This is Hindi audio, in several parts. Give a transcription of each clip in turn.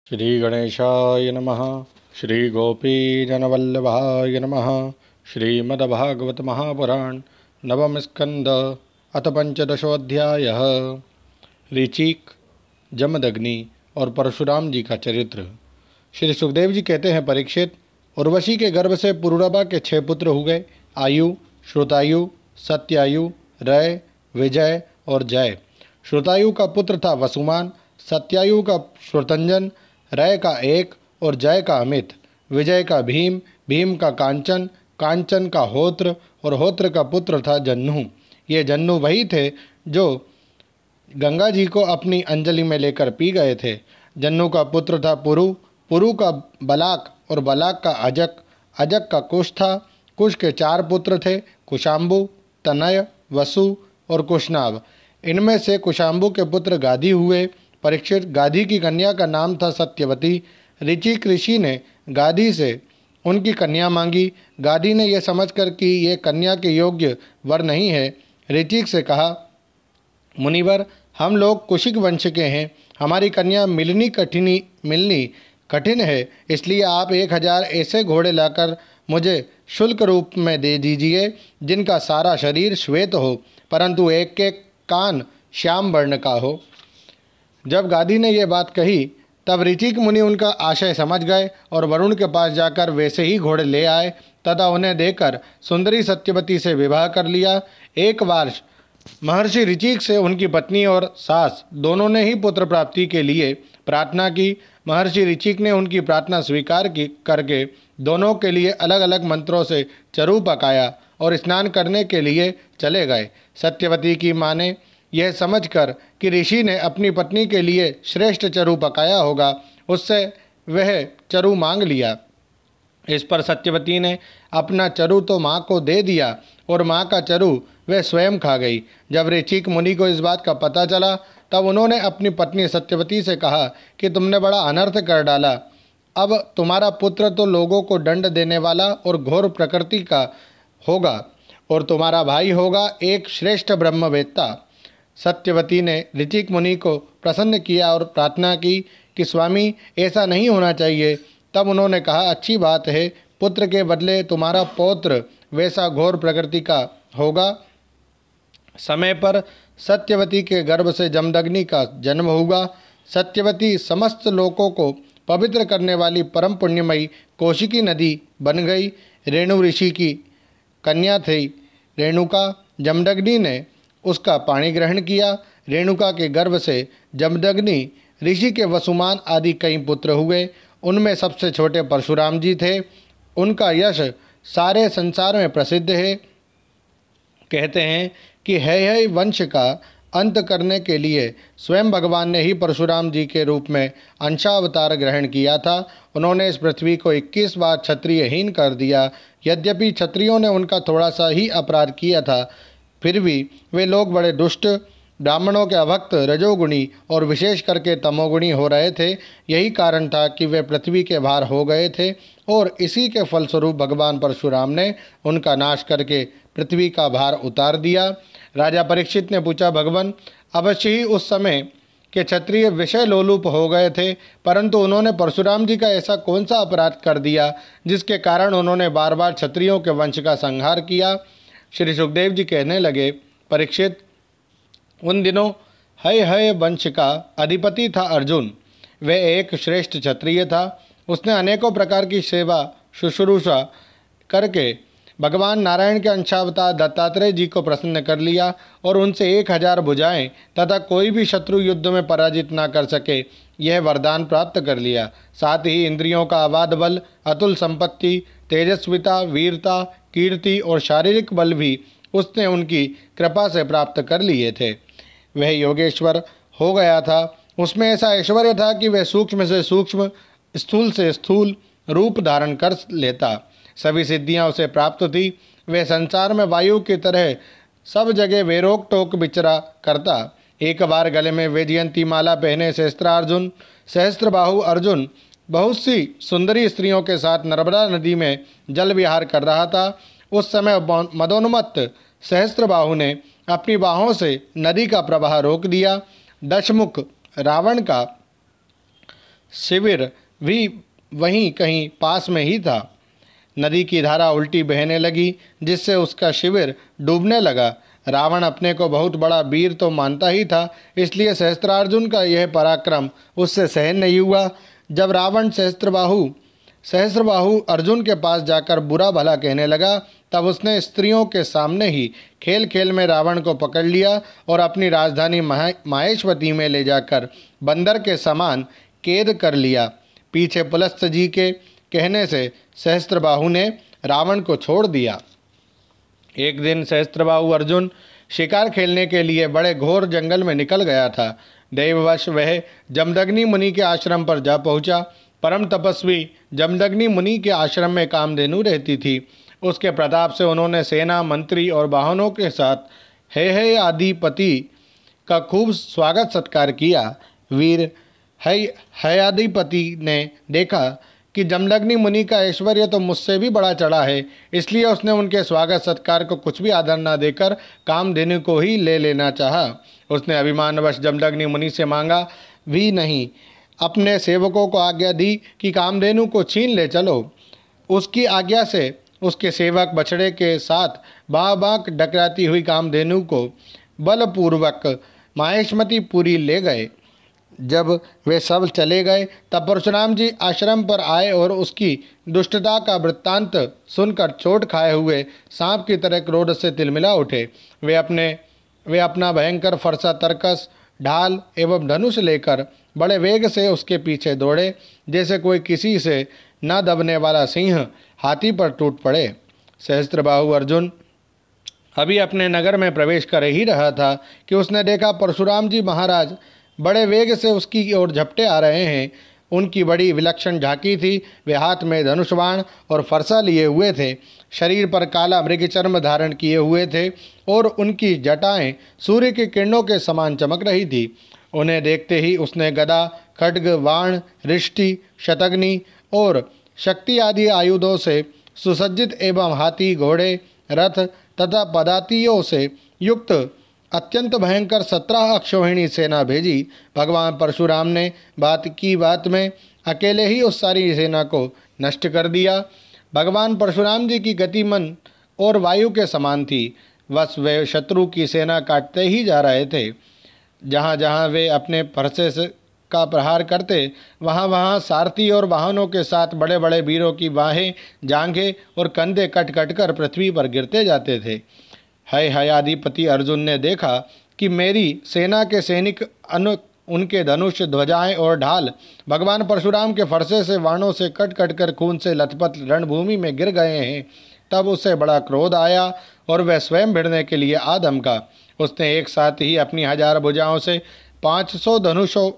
श्री गणेशाय नमः। श्री गोपीजनवल्लभाय नमः। श्रीमद्भागवत महापुराण नवम स्कंद अथ पंचदशोऽध्याय। ऋचिक, जमदग्नि और परशुराम जी का चरित्र। श्री सुखदेव जी कहते हैं, परीक्षित, उर्वशी के गर्भ से पुरुरवा के 6 पुत्र हुए। आयु, श्रुतायु, सत्यायु, रय, विजय और जय। श्रुतायु का पुत्र था वसुमान, सत्यायु का श्रुतंजन, रय का एक और जय का अमित, विजय का भीम, भीम का कांचन, कांचन का होत्र और होत्र का पुत्र था जन्नू। ये जन्नू वही थे जो गंगा जी को अपनी अंजलि में लेकर पी गए थे। जन्नू का पुत्र था पुरु, पुरु का बलाक और बलाक का अजक, अजक का कुश था। कुश के 4 पुत्र थे, कुशाम्बु, तनय, वसु और कुशनाभ। इनमें से कुशाम्बु के पुत्र गाधी हुए। परीक्षित, गाधी की कन्या का नाम था सत्यवती। ऋचिक ऋषि ने गाधी से उनकी कन्या मांगी। गाधी ने यह समझकर कि ये कन्या के योग्य वर नहीं है, ऋचिक से कहा, मुनिवर, हम लोग कुशिक वंश के हैं, हमारी कन्या मिलनी कठिन है, इसलिए आप 1000 ऐसे घोड़े लाकर मुझे शुल्क रूप में दे दीजिए जिनका सारा शरीर श्वेत हो, परंतु एक एक कान श्याम वर्ण का हो। जब गाधी ने यह बात कही तब ऋचिक मुनि उनका आशय समझ गए और वरुण के पास जाकर वैसे ही घोड़े ले आए तथा उन्हें देकर सुंदरी सत्यवती से विवाह कर लिया। एक वर्ष महर्षि ऋचिक से उनकी पत्नी और सास दोनों ने ही पुत्र प्राप्ति के लिए प्रार्थना की। महर्षि ऋचिक ने उनकी प्रार्थना स्वीकार की करके दोनों के लिए अलग अलग मंत्रों से चरु पकाया और स्नान करने के लिए चले गए। सत्यवती की माँ ने यह समझकर कि ऋषि ने अपनी पत्नी के लिए श्रेष्ठ चरु पकाया होगा, उससे वह चरु मांग लिया। इस पर सत्यवती ने अपना चरु तो माँ को दे दिया और माँ का चरु वह स्वयं खा गई। जब ऋचिक मुनि को इस बात का पता चला तब उन्होंने अपनी पत्नी सत्यवती से कहा कि तुमने बड़ा अनर्थ कर डाला। अब तुम्हारा पुत्र तो लोगों को दंड देने वाला और घोर प्रकृति का होगा और तुम्हारा भाई होगा एक श्रेष्ठ ब्रह्मवेत्ता। सत्यवती ने ऋचिक मुनि को प्रसन्न किया और प्रार्थना की कि स्वामी, ऐसा नहीं होना चाहिए। तब उन्होंने कहा, अच्छी बात है, पुत्र के बदले तुम्हारा पौत्र वैसा घोर प्रकृति का होगा। समय पर सत्यवती के गर्भ से जमदग्नि का जन्म होगा। सत्यवती समस्त लोकों को पवित्र करने वाली परम पुण्यमयी कौशिकी नदी बन गई। रेणु ऋषि की कन्या थी रेणुका। जमदग्नि ने उसका पाणी ग्रहण किया। रेणुका के गर्भ से जमदग्नि ऋषि के वसुमान आदि कई पुत्र हुए। उनमें सबसे छोटे परशुराम जी थे। उनका यश सारे संसार में प्रसिद्ध है। कहते हैं कि है वंश का अंत करने के लिए स्वयं भगवान ने ही परशुराम जी के रूप में अंशावतार ग्रहण किया था। उन्होंने इस पृथ्वी को 21 बार क्षत्रियहीन कर दिया। यद्यपि क्षत्रियों ने उनका थोड़ा सा ही अपराध किया था, फिर भी वे लोग बड़े दुष्ट, ब्राह्मणों के अभक्त, रजोगुणी और विशेष करके तमोगुणी हो रहे थे। यही कारण था कि वे पृथ्वी के भार हो गए थे और इसी के फलस्वरूप भगवान परशुराम ने उनका नाश करके पृथ्वी का भार उतार दिया। राजा परीक्षित ने पूछा, भगवान, अवश्य ही उस समय के क्षत्रिय विषय लोलुप हो गए थे, परंतु उन्होंने परशुराम जी का ऐसा कौन सा अपराध कर दिया जिसके कारण उन्होंने बार बार क्षत्रियों के वंश का संहार किया। श्री सुखदेव जी कहने लगे, परीक्षित, उन दिनों हय वंश का अधिपति था अर्जुन। वह एक श्रेष्ठ क्षत्रिय था। उसने अनेकों प्रकार की सेवा शुश्रूषा करके भगवान नारायण के अंशावतार दत्तात्रेय जी को प्रसन्न कर लिया और उनसे 1000 भुजाएं तथा कोई भी शत्रु युद्ध में पराजित ना कर सके, यह वरदान प्राप्त कर लिया। साथ ही इंद्रियों का अबाध बल, अतुल संपत्ति, तेजस्विता, वीरता, कीर्ति और शारीरिक बल भी उसने उनकी कृपा से प्राप्त कर लिए थे। वह योगेश्वर हो गया था। उसमें ऐसा ऐश्वर्य था कि वह सूक्ष्म से सूक्ष्म, स्थूल से स्थूल रूप धारण कर लेता। सभी सिद्धियां उसे प्राप्त थी। वह संसार में वायु की तरह सब जगह बेरोक टोक विचरा करता। एक बार गले में वैजयंती माला पहने सहस्त्रबाहु अर्जुन बहुत सी सुंदरी स्त्रियों के साथ नर्मदा नदी में जल विहार कर रहा था। उस समय मदोन्मत्त सहस्त्रबाहु ने अपनी बाहों से नदी का प्रवाह रोक दिया। दशमुख रावण का शिविर भी वहीं कहीं पास में ही था। नदी की धारा उल्टी बहने लगी, जिससे उसका शिविर डूबने लगा। रावण अपने को बहुत बड़ा वीर तो मानता ही था, इसलिए सहस्त्रार्जुन का यह पराक्रम उससे सहन नहीं हुआ। जब रावण सहस्त्रबाहु अर्जुन के पास जाकर बुरा भला कहने लगा, तब उसने स्त्रियों के सामने ही खेल खेल में रावण को पकड़ लिया और अपनी राजधानी माहेश्वती में ले जाकर बंदर के समान कैद कर लिया। पीछे पुलस्त जी के कहने से सहस्त्रबाहु ने रावण को छोड़ दिया। एक दिन सहस्त्रबाहु अर्जुन शिकार खेलने के लिए बड़े घोर जंगल में निकल गया था। दैववश वह जमदग्नि मुनि के आश्रम पर जा पहुंचा। परम तपस्वी जमदग्नि मुनि के आश्रम में कामधेनु रहती थी। उसके प्रताप से उन्होंने सेना, मंत्री और वाहनों के साथ हे आदिपति का खूब स्वागत सत्कार किया। वीर हयादिपति ने देखा कि जमदग्नि मुनि का ऐश्वर्य तो मुझसे भी बड़ा चढ़ा है, इसलिए उसने उनके स्वागत सत्कार को कुछ भी आदर न देकर कामधेनु को ही ले लेना चाहा। उसने अभिमानवश जमदग्नि मुनि से मांगा भी नहीं, अपने सेवकों को आज्ञा दी कि कामधेनु को छीन ले चलो। उसकी आज्ञा से उसके सेवक बछड़े के साथ बाँक डकराती हुई कामधेनु को बलपूर्वक माहेश्वती पुरी ले गए। जब वे सब चले गए, तब परशुराम जी आश्रम पर आए और उसकी दुष्टता का वृत्तांत सुनकर चोट खाए हुए सांप की तरह क्रोध से तिलमिला उठे। वे अपना भयंकर फरसा, तरकस, ढाल एवं धनुष लेकर बड़े वेग से उसके पीछे दौड़े, जैसे कोई किसी से न दबने वाला सिंह हाथी पर टूट पड़े। सहस्त्रबाहु अर्जुन अभी अपने नगर में प्रवेश कर ही रहा था कि उसने देखा परशुराम जी महाराज बड़े वेग से उसकी ओर झपटे आ रहे हैं। उनकी बड़ी विलक्षण झांकी थी। वे हाथ में धनुष्बाण और फरसा लिए हुए थे, शरीर पर काला मृग चर्म धारण किए हुए थे और उनकी जटाएं सूर्य की किरणों के समान चमक रही थी। उन्हें देखते ही उसने गदा, खड्ग, वाण, रिष्टि, शतग्नि और शक्ति आदि आयुधों से सुसज्जित एवं हाथी, घोड़े, रथ तथा पदातियों से युक्त अत्यंत भयंकर 17 अक्षौहिणी सेना भेजी। भगवान परशुराम ने बात में अकेले ही उस सारी सेना को नष्ट कर दिया। भगवान परशुराम जी की गति मन और वायु के समान थी। बस वे शत्रु की सेना काटते ही जा रहे थे। जहाँ जहाँ वे अपने फरसे का प्रहार करते, वहाँ वहाँ सारथी और वाहनों के साथ बड़े बड़े वीरों की बाहें, जांघें और कंधे कट कट कर पृथ्वी पर गिरते जाते थे। हयादिपति अर्जुन ने देखा कि मेरी सेना के सैनिक उनके धनुष, ध्वजाएं और ढाल भगवान परशुराम के फरसे से, वाणों से कट कट कर खून से लथपथ रणभूमि में गिर गए हैं। तब उसे बड़ा क्रोध आया और वह स्वयं भिड़ने के लिए आ धमका। उसने एक साथ ही अपनी 1000 भुजाओं से 500 धनुषों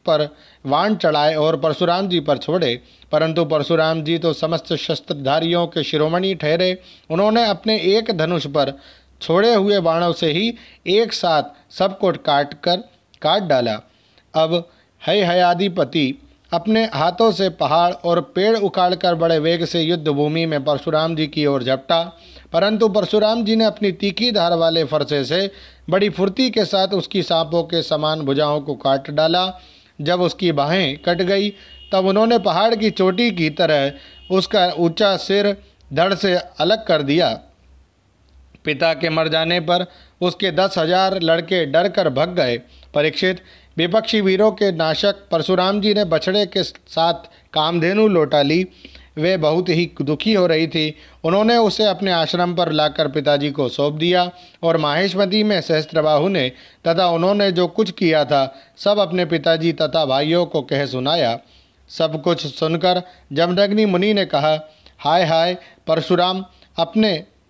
पर वाण चढ़ाए और परशुराम जी पर छोड़े, परंतु परशुराम जी तो समस्त शस्त्रधारियों के शिरोमणि ठहरे। उन्होंने अपने एक धनुष पर छोड़े हुए बाणों से ही एक साथ सबको काट डाला। अब हयादिपति अपने हाथों से पहाड़ और पेड़ उखाड़कर बड़े वेग से युद्ध भूमि में परशुराम जी की ओर झपटा, परंतु परशुराम जी ने अपनी तीखी धार वाले फरसे से बड़ी फुर्ती के साथ उसकी सांपों के समान भुजाओं को काट डाला। जब उसकी बाहें कट गई, तब उन्होंने पहाड़ की चोटी की तरह उसका ऊंचा सिर धड़ से अलग कर दिया। पिता के मर जाने पर उसके 10,000 लड़के डर कर भग गए। परीक्षित, विपक्षी वीरों के नाशक परशुराम जी ने बछड़े के साथ कामधेनु लौटा ली। वे बहुत ही दुखी हो रही थी। उन्होंने उसे अपने आश्रम पर लाकर पिताजी को सौंप दिया और माहेश्वती में सहस्त्रबाहु ने तथा उन्होंने जो कुछ किया था सब अपने पिताजी तथा भाइयों को कह सुनाया। सब कुछ सुनकर जमदग्नि मुनि ने कहा, हाय हाय परशुराम,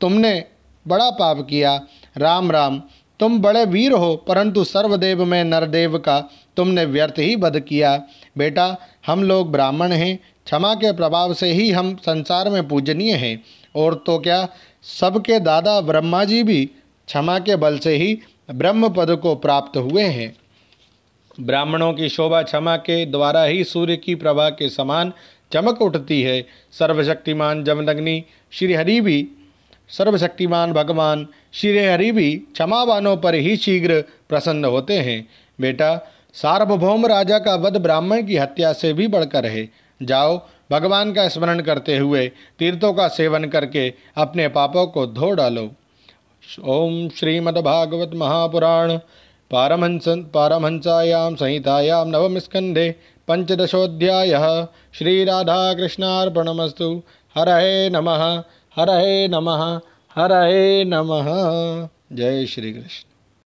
तुमने बड़ा पाप किया। राम राम, तुम बड़े वीर हो, परंतु सर्वदेव में नरदेव का तुमने व्यर्थ ही वध किया। बेटा, हम लोग ब्राह्मण हैं, क्षमा के प्रभाव से ही हम संसार में पूजनीय हैं, और तो क्या सबके दादा ब्रह्मा जी भी क्षमा के बल से ही ब्रह्म पद को प्राप्त हुए हैं। ब्राह्मणों की शोभा क्षमा के द्वारा ही सूर्य की प्रभा के समान चमक उठती है। सर्वशक्तिमान जमदग्नि सर्वशक्तिमान भगवान श्री हरि भी क्षमावानों पर ही शीघ्र प्रसन्न होते हैं। बेटा, सार्वभौम राजा का वध ब्राह्मण की हत्या से भी बढ़कर है। जाओ, भगवान का स्मरण करते हुए तीर्थों का सेवन करके अपने पापों को धो डालो। ओम श्रीमद्भागवत महापुराण पारमहंसायां संहितायां नवम स्कंधे पंचदशोऽध्यायः। श्रीराधाकृष्णार्पणमस्तु। हरये नमः, हरये नमः, हरये नमः। जय श्री कृष्ण।